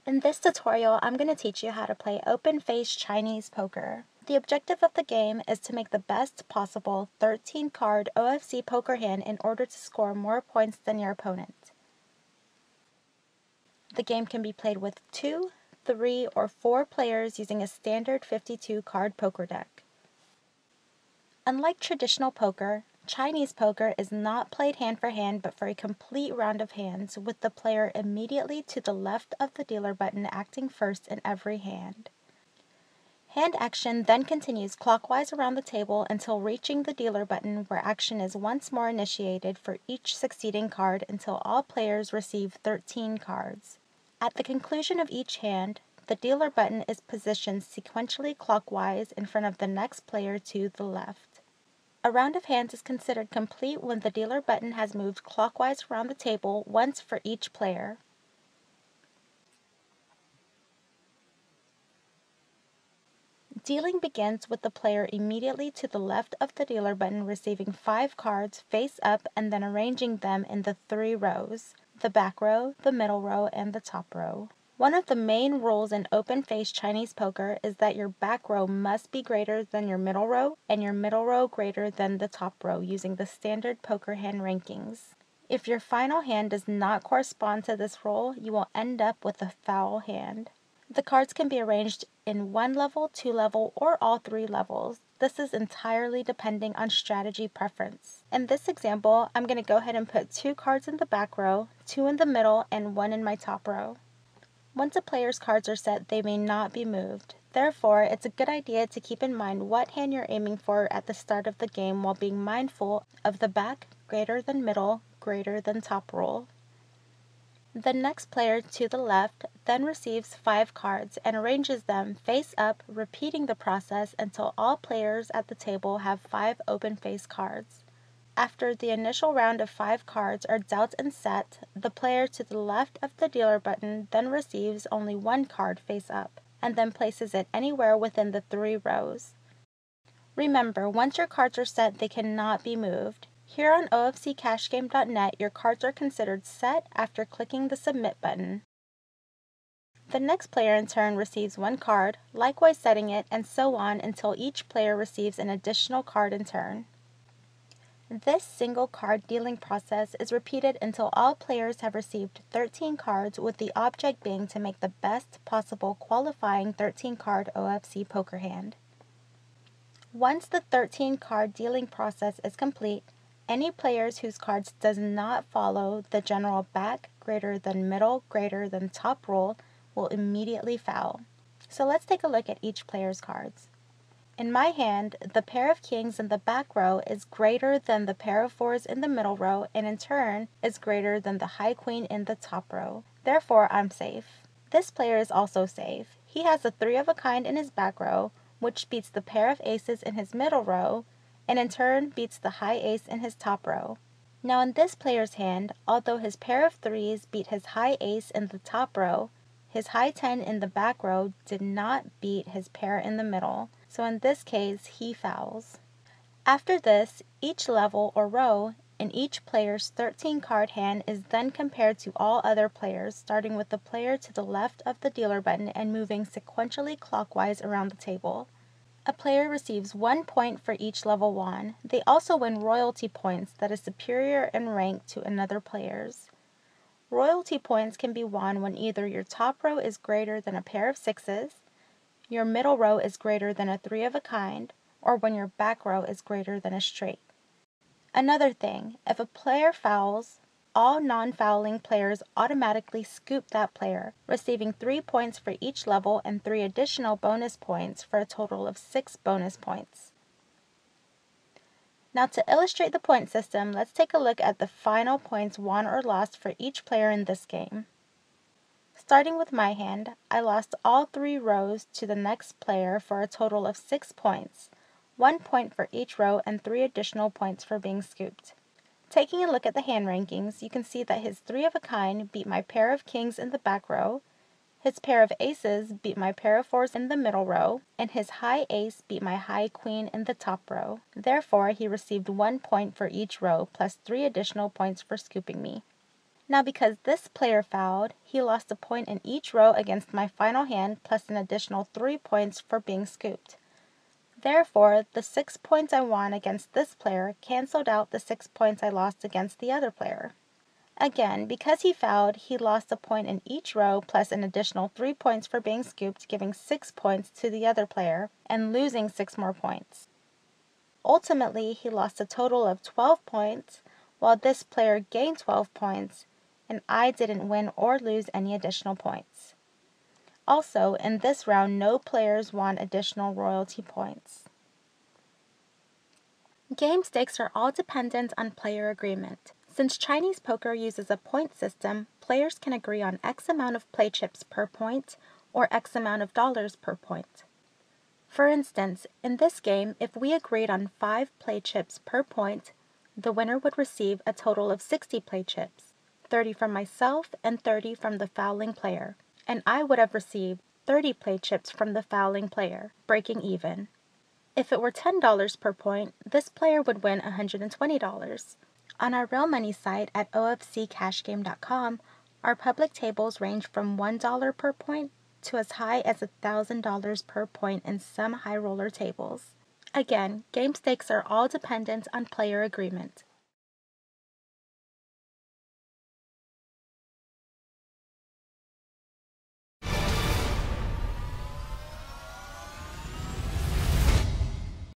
In this tutorial, I'm going to teach you how to play open-faced Chinese poker. The objective of the game is to make the best possible 13-card OFC poker hand in order to score more points than your opponent. The game can be played with 2, 3, or 4 players using a standard 52-card poker deck. Unlike traditional poker, Chinese poker is not played hand for hand but for a complete round of hands, with the player immediately to the left of the dealer button acting first in every hand. Hand action then continues clockwise around the table until reaching the dealer button, where action is once more initiated for each succeeding card until all players receive 13 cards. At the conclusion of each hand, the dealer button is positioned sequentially clockwise in front of the next player to the left. A round of hands is considered complete when the dealer button has moved clockwise around the table once for each player. Dealing begins with the player immediately to the left of the dealer button receiving 5 cards face up and then arranging them in the 3 rows: the back row, the middle row, and the top row. One of the main rules in open-faced Chinese poker is that your back row must be greater than your middle row and your middle row greater than the top row using the standard poker hand rankings. If your final hand does not correspond to this rule, you will end up with a foul hand. The cards can be arranged in 1 level, 2 level, or all 3 levels. This is entirely depending on strategy preference. In this example, I'm going to go ahead and put 2 cards in the back row, 2 in the middle, and 1 in my top row. Once a player's cards are set, they may not be moved. Therefore, it's a good idea to keep in mind what hand you're aiming for at the start of the game while being mindful of the back greater than middle greater than top rule. The next player to the left then receives 5 cards and arranges them face up, repeating the process until all players at the table have 5 open-face cards. After the initial round of 5 cards are dealt and set, the player to the left of the dealer button then receives only 1 card face up, and then places it anywhere within the 3 rows. Remember, once your cards are set, they cannot be moved. Here on OFCCashGame.net, your cards are considered set after clicking the Submit button. The next player in turn receives 1 card, likewise setting it, and so on until each player receives an additional card in turn. This single card dealing process is repeated until all players have received 13 cards, with the object being to make the best possible qualifying 13-card OFC poker hand. Once the 13-card dealing process is complete, any players whose cards does not follow the general back greater than middle greater than top rule will immediately foul. So let's take a look at each player's cards. In my hand, the pair of kings in the back row is greater than the pair of fours in the middle row, and in turn is greater than the high queen in the top row. Therefore, I'm safe. This player is also safe. He has a 3 of a kind in his back row, which beats the pair of aces in his middle row, and in turn beats the high ace in his top row. Now in this player's hand, although his pair of 3s beat his high ace in the top row, his high 10 in the back row did not beat his pair in the middle, so in this case he fouls. After this, each level or row in each player's 13-card hand is then compared to all other players, starting with the player to the left of the dealer button and moving sequentially clockwise around the table. A player receives 1 point for each level won. They also win royalty points that is superior in rank to another player's. Royalty points can be won when either your top row is greater than a pair of 6s, your middle row is greater than a 3 of a kind, or when your back row is greater than a straight. Another thing, if a player fouls, all non-fouling players automatically scoop that player, receiving 3 points for each level and 3 additional bonus points for a total of 6 bonus points. Now to illustrate the point system, let's take a look at the final points won or lost for each player in this game. Starting with my hand, I lost all 3 rows to the next player for a total of 6 points, 1 point for each row and 3 additional points for being scooped. Taking a look at the hand rankings, you can see that his 3 of a kind beat my pair of kings in the back row, his pair of aces beat my pair of fours in the middle row, and his high ace beat my high queen in the top row. Therefore, he received 1 point for each row, plus 3 additional points for scooping me. Now because this player fouled, he lost a point in each row against my final hand plus an additional 3 points for being scooped. Therefore, the 6 points I won against this player canceled out the 6 points I lost against the other player. Again, because he fouled, he lost a point in each row plus an additional 3 points for being scooped, giving 6 points to the other player and losing 6 more points. Ultimately, he lost a total of 12 points, while this player gained 12 points, and I didn't win or lose any additional points. Also, in this round, no players won additional royalty points. Game stakes are all dependent on player agreement. Since Chinese poker uses a point system, players can agree on X amount of play chips per point or X amount of dollars per point. For instance, in this game, if we agreed on 5 play chips per point, the winner would receive a total of 60 play chips, 30 from myself and 30 from the fouling player, and I would have received 30 play chips from the fouling player, breaking even. If it were $10 per point, this player would win $120. On our real money site at ofccashgame.com, our public tables range from $1 per point to as high as $1,000 per point in some high roller tables. Again, game stakes are all dependent on player agreement.